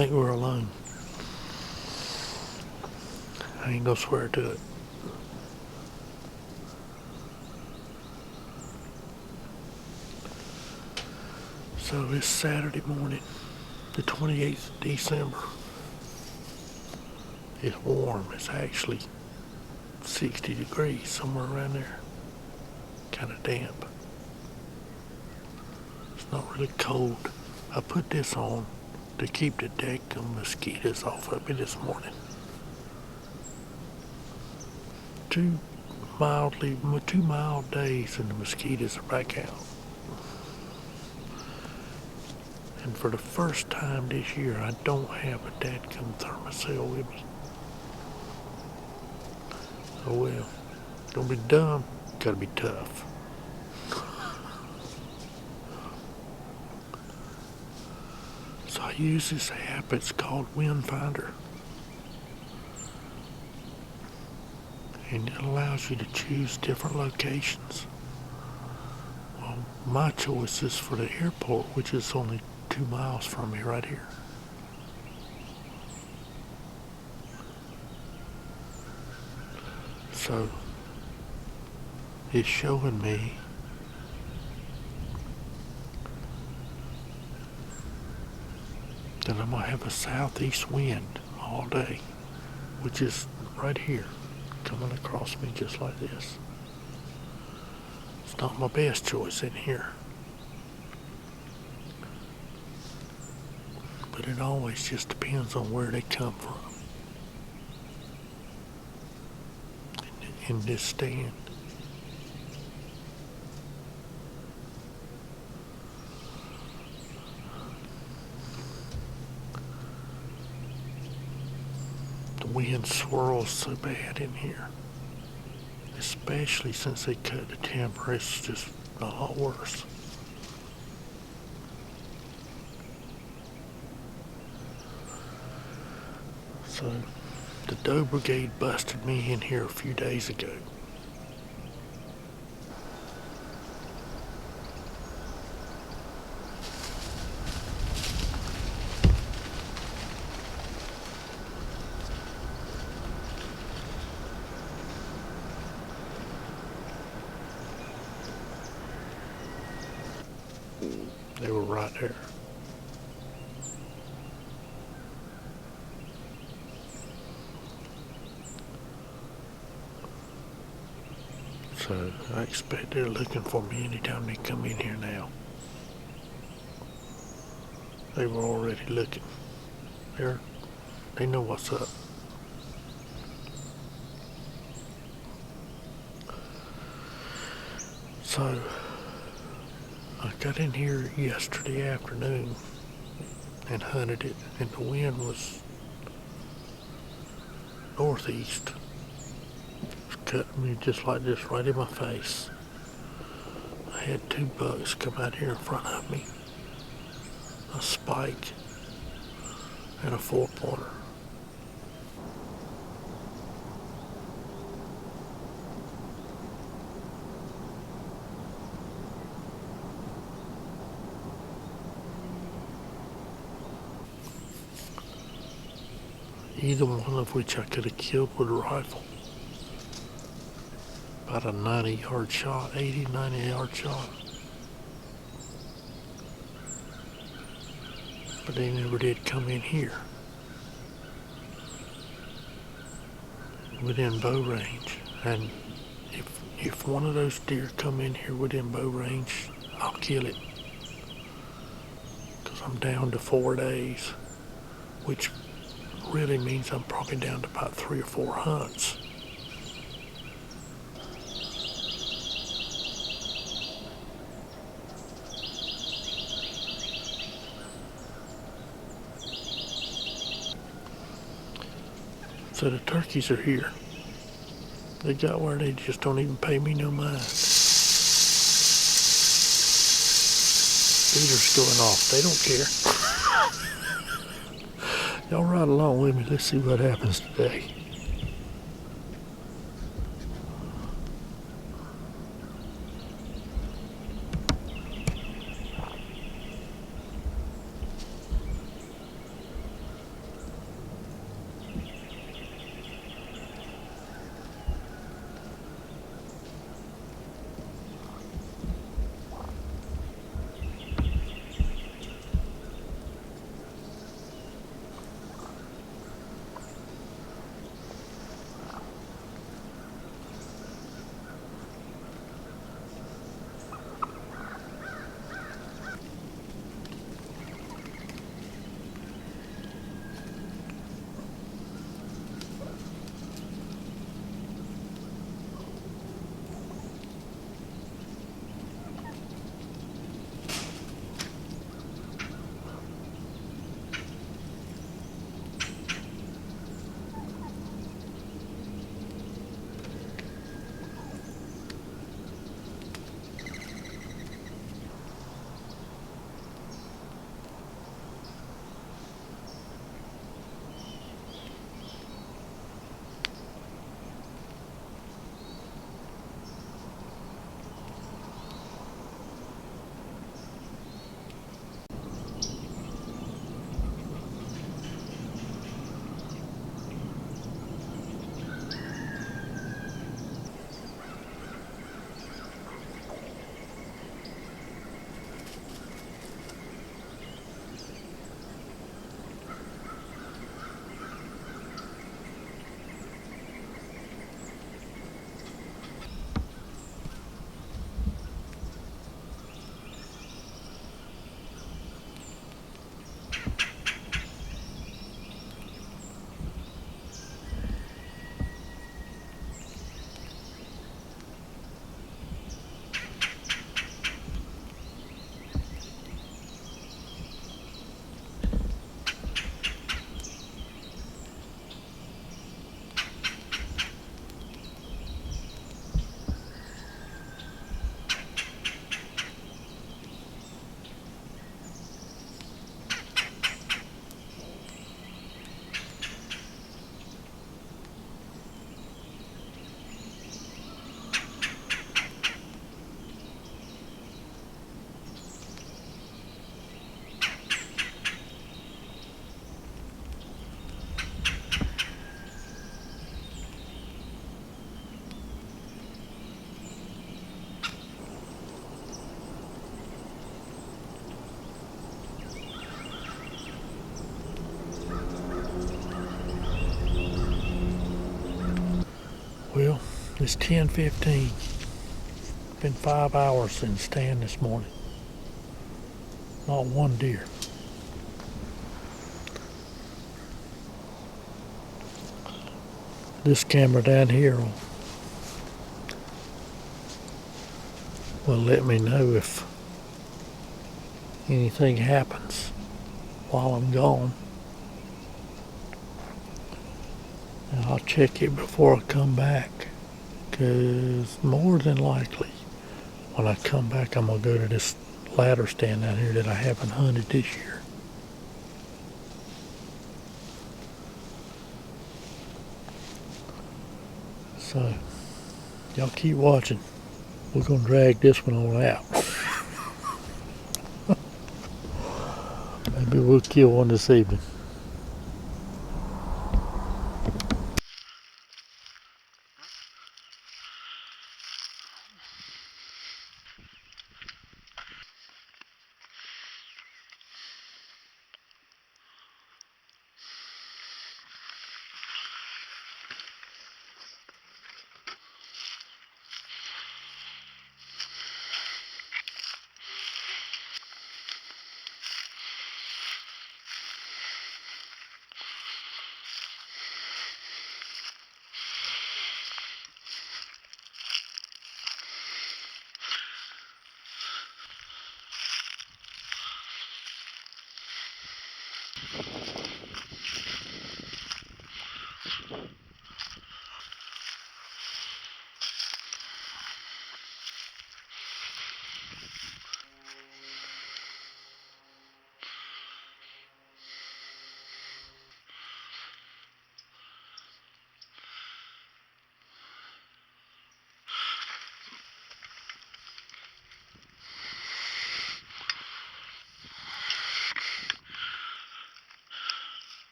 think we're alone. I ain't gonna swear to it. So it's Saturday morning, the 28th of December. It's warm. It's actually 60 degrees, somewhere around there. Kind of damp. It's not really cold. I put this on to keep the deck and mosquitoes off of me this morning. 2 mild days and the mosquitoes are back out. And for the first time this year, I don't have a dadgum thermocell with me. Oh well, don't be dumb, gotta be tough. So I use this app, it's called Wind Finder. And it allows you to choose different locations. Well, my choice is for the airport, which is only 2 miles from me right here. So it's showing me that I'm gonna have a southeast wind all day, which is right here, coming across me just like this. It's not my best choice in here, but it always just depends on where they come from. In this stand. The wind swirls so bad in here, especially since they cut the timber. It's just a lot worse. So the Doe Brigade busted me in here a few days ago. They were right there. So I expect they're looking for me anytime they come in here now. They were already looking. They know what's up. So I got in here yesterday afternoon and hunted it, and the wind was northeast. Cutting me just like this right in my face. I had 2 bucks come out here in front of me. A spike and a 4-pointer. Either one of which I could have killed with a rifle. About a 90-yard shot, 80, 90-yard shot. But they never did come in here. Within bow range. And if one of those deer come in here within bow range, I'll kill it. Because I'm down to 4 days, which really means I'm probably down to about 3 or 4 hunts. So the turkeys are here. They got where they just don't even pay me no mind. Feeders going off. They don't care. Y'all ride along with me. Let's see what happens today. It's 10:15. Been 5 hours in stand this morning. Not one deer. This camera down here will let me know if anything happens while I'm gone. And I'll check it before I come back, because more than likely when I come back I'm going to go to this ladder stand down here that I haven't hunted this year. So, y'all keep watching. We're going to drag this one on out. Maybe we'll kill one this evening.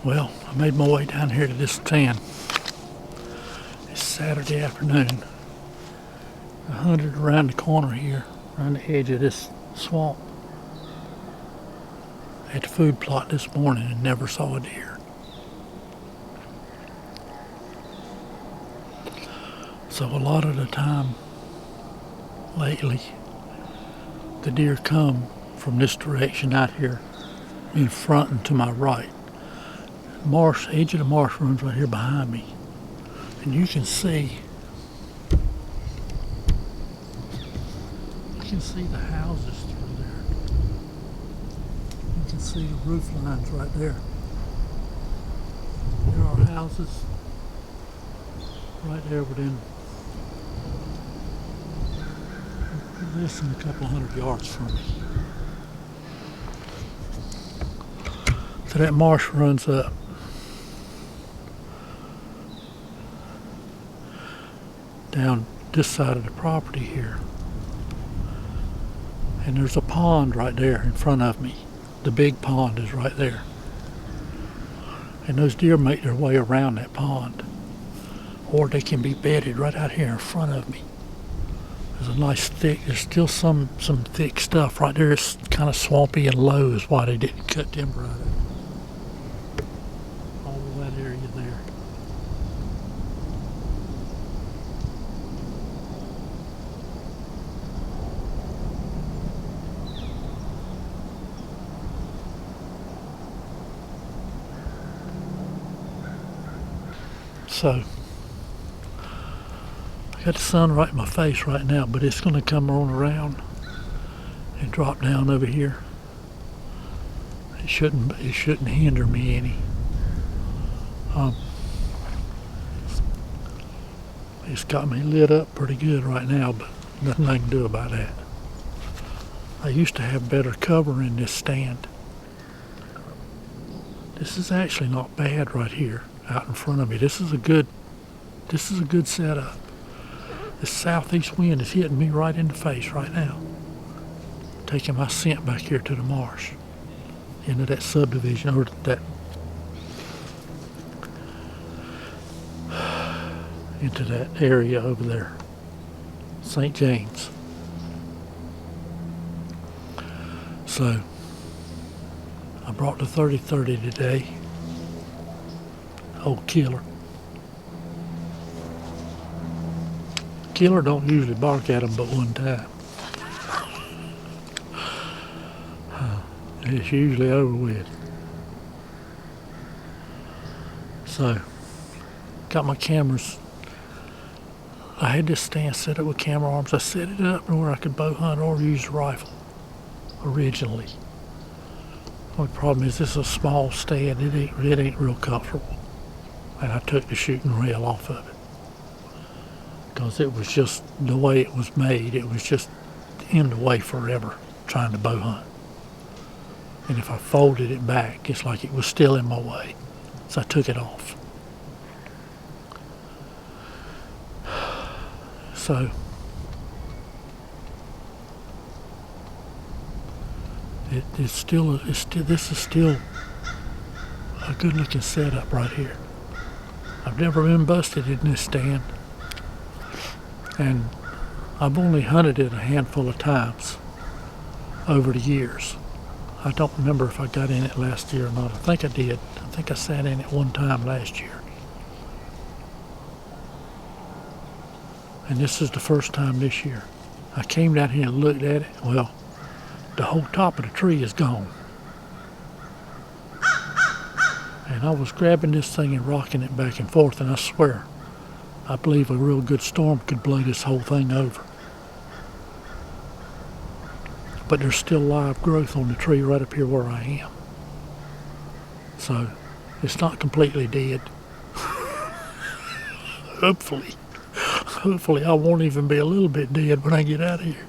Well, I made my way down here to this stand. It's Saturday afternoon. I hunted around the corner here, around the edge of this swamp. At the food plot this morning and never saw a deer. So a lot of the time lately, the deer come from this direction out here in front and to my right. Marsh, edge of the marsh runs right here behind me. And you can see the houses through there. You can see the roof lines right there. There are houses right there within less than a couple hundred yards from me. So that marsh runs up. Down this side of the property here. And there's a pond right there in front of me. The big pond is right there. And those deer make their way around that pond. Or they can be bedded right out here in front of me. There's a nice there's still some thick stuff right there. It's kind of swampy and low is why they didn't cut timber out of it. All of that area there. So, I got the sun right in my face right now, but it's going to come on around and drop down over here. It shouldn't hinder me any. It's got me lit up pretty good right now, but nothing I can do about that. I used to have better cover in this stand. This is actually not bad right here. Out in front of me. This is a good setup. The southeast wind is hitting me right in the face right now. Taking my scent back here to the marsh. Into that subdivision or that into that area over there, St. James. So I brought the 30-30 today. Old Killer. Killer don't usually bark at him but one time. It's usually over with. So, got my cameras. I had this stand set up with camera arms. I set it up where I could bow hunt or use the rifle originally. The only problem is this is a small stand. It ain't real comfortable. And I took the shooting rail off of it. Because it was just the way it was made. It was just in the way forever trying to bow hunt. And if I folded it back, it's like it was still in my way. So I took it off. So this is still a good looking setup right here. I've never been busted in this stand, and I've only hunted it a handful of times over the years. I don't remember if I got in it last year or not. I think I did. I think I sat in it one time last year. And this is the first time this year. I came down here and looked at it. Well, the whole top of the tree is gone. And I was grabbing this thing and rocking it back and forth, and I swear, I believe a real good storm could blow this whole thing over. But there's still live growth on the tree right up here where I am. So, it's not completely dead. Hopefully I won't even be a little bit dead when I get out of here.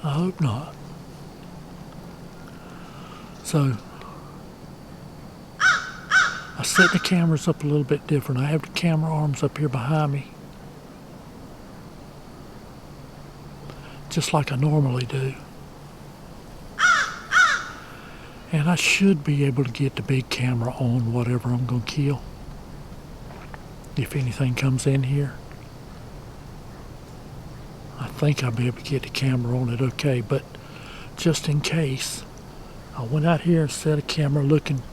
I hope not. So, I set the cameras up a little bit different. I have the camera arms up here behind me, just like I normally do. And I should be able to get the big camera on whatever I'm going to kill, if anything comes in here. I think I'll be able to get the camera on it okay, but just in case, I went out here and set a camera looking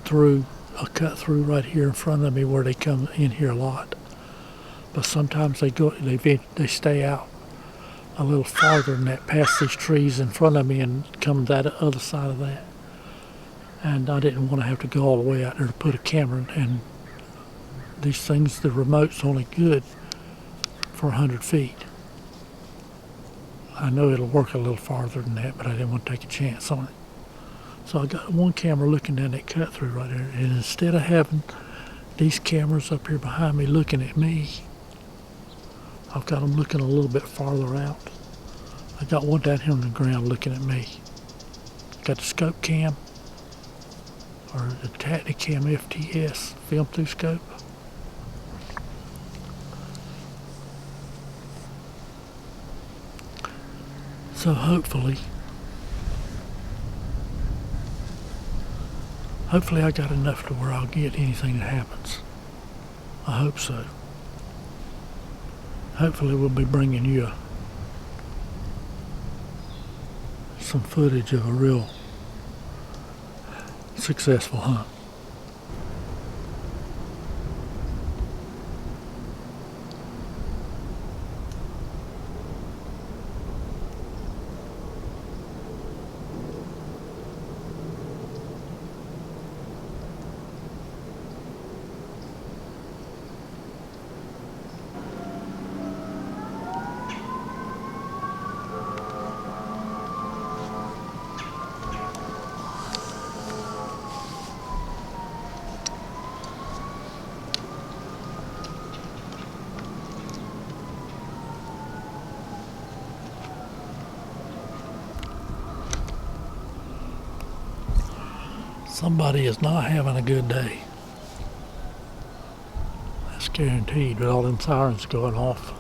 through a cut through right here in front of me where they come in here a lot. But sometimes they stay out a little farther than that, past these trees in front of me and come that other side of that. And I didn't want to have to go all the way out there to put a camera in. And these things, the remote's only good for 100 feet. I know it'll work a little farther than that, but I didn't want to take a chance on it. So I got one camera looking down that cut through right there, and instead of having these cameras up here behind me looking at me, I've got them looking a little bit farther out. I got one down here on the ground looking at me. Got the scope cam, or the Tacticam FTS film through scope. So hopefully I got enough to where I'll get anything that happens. I hope so. Hopefully we'll be bringing you some footage of a real successful hunt. Somebody is not having a good day. That's guaranteed with all them sirens going off.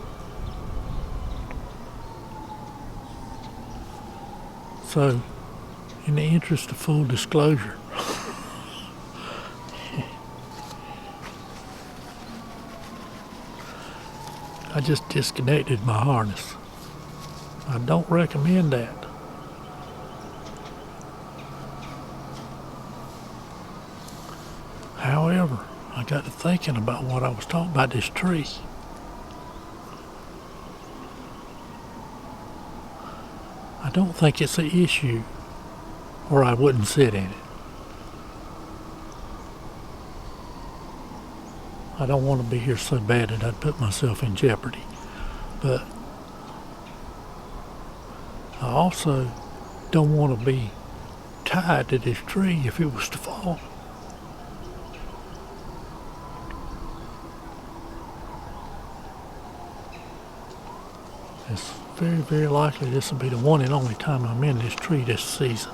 So, in the interest of full disclosure, I just disconnected my harness. I don't recommend that. However, I got to thinking about what I was talking about, this tree. I don't think it's an issue or I wouldn't sit in it. I don't want to be here so bad that I'd put myself in jeopardy. But I also don't want to be tied to this tree if it was to fall. It's very, very likely this will be the one and only time I'm in this tree this season.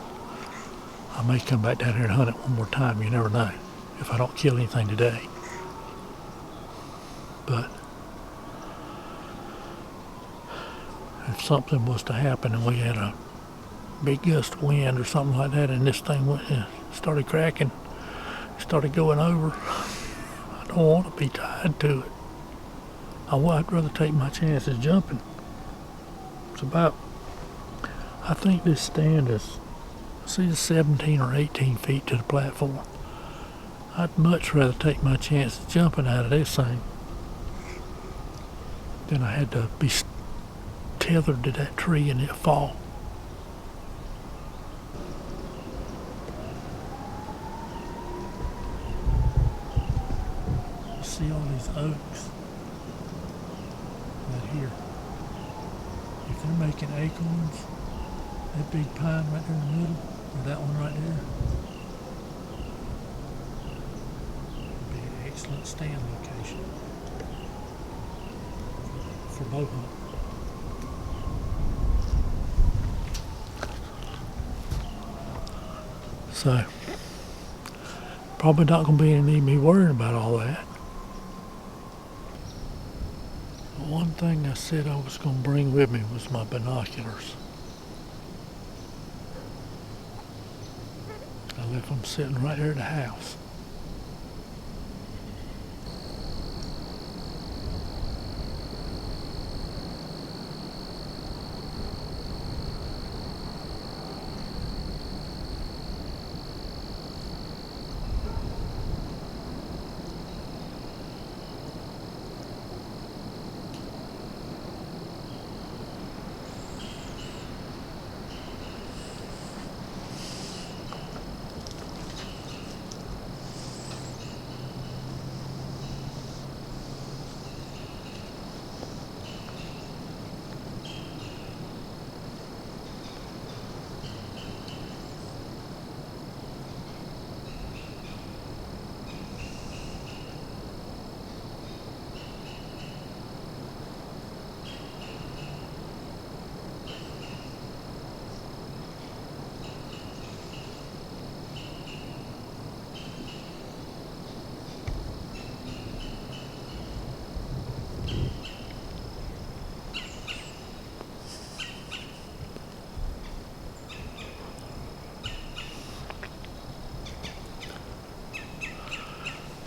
I may come back down here and hunt it one more time, you never know, if I don't kill anything today. But if something was to happen and we had a big gust of wind or something like that and this thing started cracking, started going over, I don't want to be tied to it. I'd rather take my chances jumping. It's about, I think this stand is, see, 17 or 18 feet to the platform. I'd much rather take my chances jumping out of this thing than I had to be tethered to that tree and it fall. You see all these oaks right here. If they're making acorns, that big pine right there in the middle, or that one right there, would be an excellent stand location for bow hunting. So, probably not going to be any need me worrying about all that. But one thing I said I was going to bring with me was my binoculars. I left them sitting right there at the house.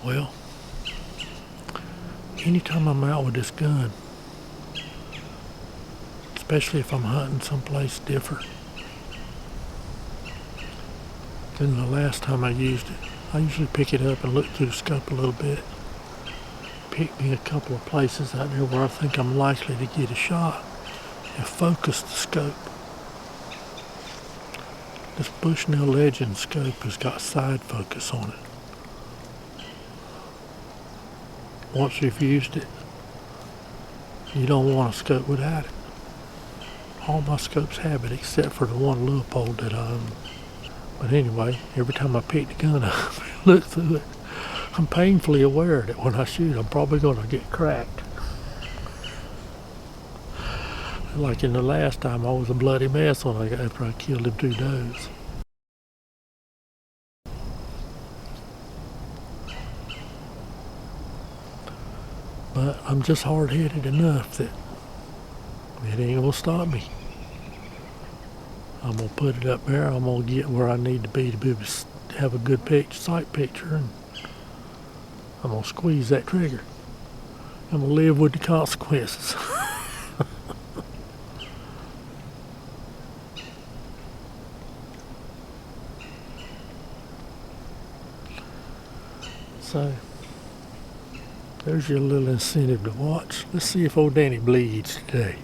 Well, anytime I'm out with this gun, especially if I'm hunting someplace different than the last time I used it, I usually pick it up and look through the scope a little bit. Pick me a couple of places out there where I think I'm likely to get a shot and focus the scope. This Bushnell Legend scope has got side focus on it. Once you've used it, you don't want a scope without it. All my scopes have it except for the one Leupold that I own. But anyway, every time I pick the gun up and look through it, I'm painfully aware that when I shoot, I'm probably going to get cracked. Like in the last time, I was a bloody mess after I killed them 2 does. But I'm just hard-headed enough that it ain't gonna stop me. I'm gonna put it up there. I'm gonna get where I need to be able to have a good sight picture, and I'm gonna squeeze that trigger. I'm gonna live with the consequences. So there's your little incentive to watch. Let's see if old Danny bleeds today.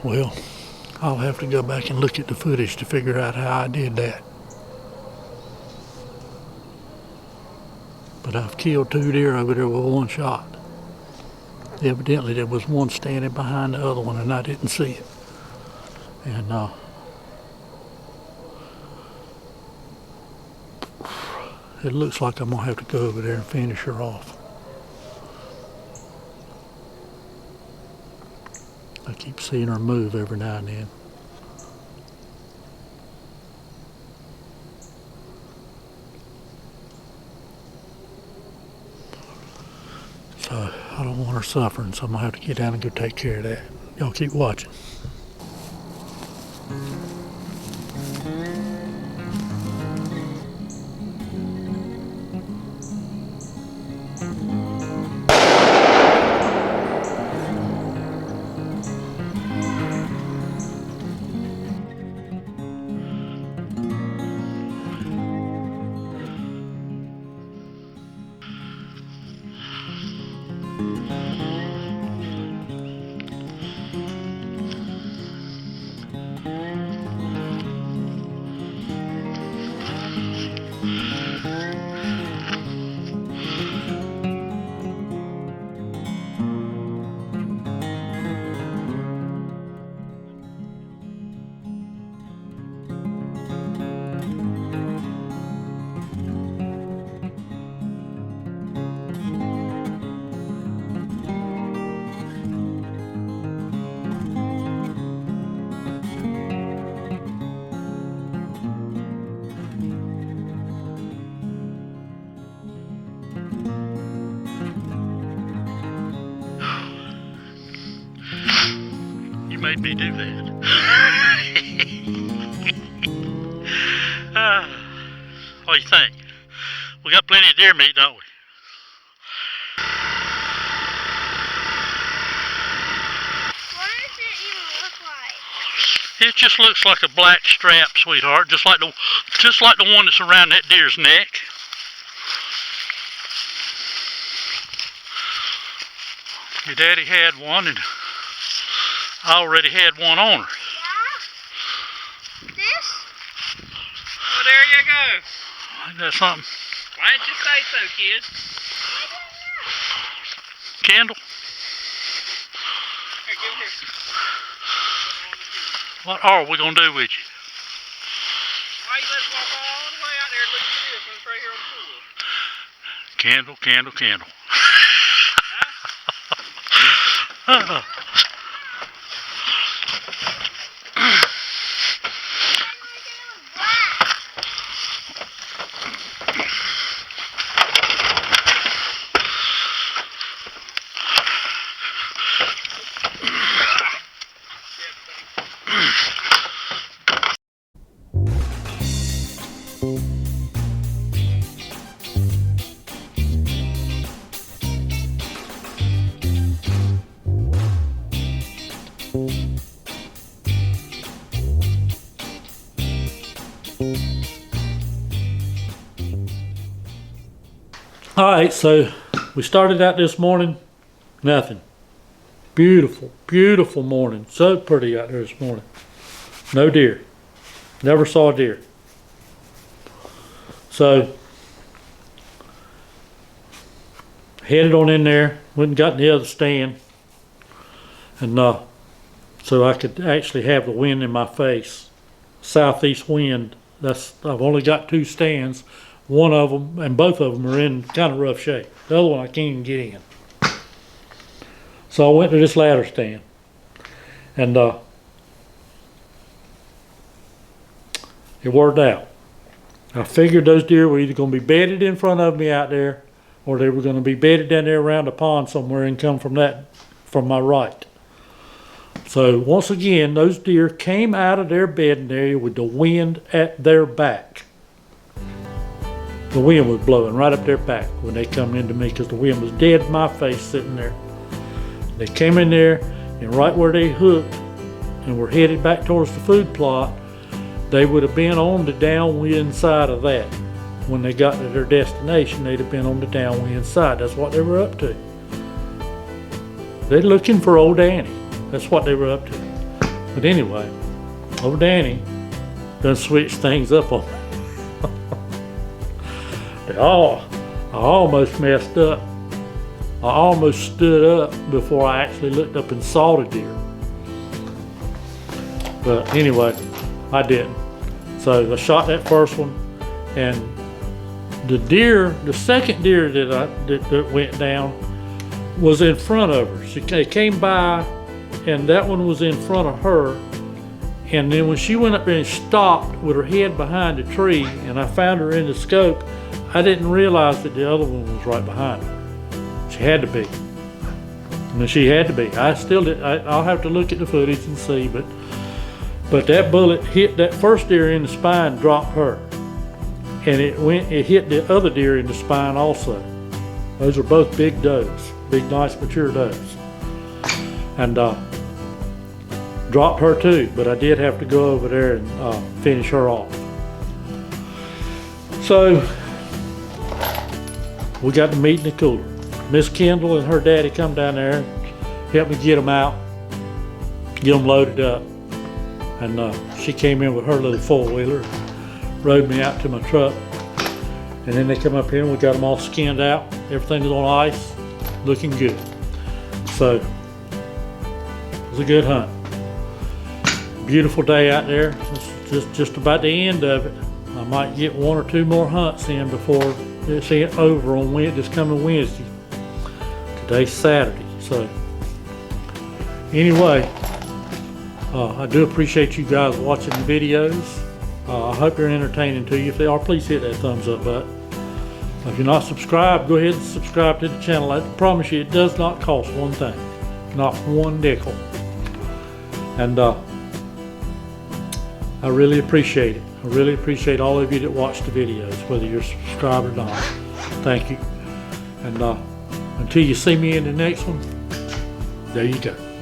Well, I'll have to go back and look at the footage to figure out how I did that. But I've killed 2 deer over there with 1 shot. Evidently there was one standing behind the other one and I didn't see it. And it looks like I'm gonna have to go over there and finish her off. I keep seeing her move every now and then. So I don't want her suffering, so I'm gonna have to get down and go take care of that. Y'all keep watching. You made me do that. What do you think? We got plenty of deer meat, don't we? What does it even look like? It just looks like a black strap, sweetheart, just like the one that's around that deer's neck. Your daddy had one, and I already had one on her. Yeah? This? Well, there you go. Ain't that something? Why didn't you say so, kid? Kendall? Here, give it here. What are we going to do with you? Why you let it walk all the way out there looking at this when it's right here on the pool? Kendall, Kendall, Kendall. All right, so we started out this morning, nothing. Beautiful, beautiful morning. So pretty out there this morning. No deer. Never saw a deer. So, headed on in there, went and got in the other stand. And so I could actually have the wind in my face. Southeast wind. I've only got 2 stands. One of them, and both of them are in kind of rough shape. The other one I can't even get in. So I went to this ladder stand, and it worked out. I figured those deer were either going to be bedded in front of me out there, or they were going to be bedded down there around the pond somewhere and come from my right. So once again, those deer came out of their bedding area with the wind at their back. The wind was blowing right up their back when they come into me, because the wind was dead in my face sitting there. They came in there, and right where they hooked and were headed back towards the food plot, they would have been on the downwind side of that. When they got to their destination, they'd have been on the downwind side. That's what they were up to. They're looking for Ole Danny. That's what they were up to. But anyway, Ole Danny done switched things up on me. I almost messed up. I almost stood up before I actually looked up and saw the deer. But anyway, I didn't. So I shot that first one, and the second deer that went down was in front of her. She came by, and that one was in front of her. And then when she went up there and stopped with her head behind a tree, and I found her in the scope, I didn't realize that the other one was right behind her. She had to be. I mean, she had to be. I still did. I'll have to look at the footage and see, but that bullet hit that first deer in the spine, dropped her, and it hit the other deer in the spine also. Those are both big does, big, nice, mature does, and dropped her too. But I did have to go over there and finish her off. So we got to meet in the cooler. Miss Kendall and her daddy come down there and helped me get them out, get them loaded up. And she came in with her little four-wheeler, rode me out to my truck. And then they come up here and we got them all skinned out. Everything is on ice, looking good. So it was a good hunt. Beautiful day out there. It's just about the end of it. I might get 1 or 2 more hunts in before it's over on this coming Wednesday. Today's Saturday. So anyway, I do appreciate you guys watching the videos. I hope they're entertaining to you. If they are, please hit that thumbs up button. If you're not subscribed, go ahead and subscribe to the channel. I promise you it does not cost one thing. Not one nickel. And I really appreciate it. I really appreciate all of you that watch the videos, whether you're subscribed or not. Thank you. And until you see me in the next one, there you go.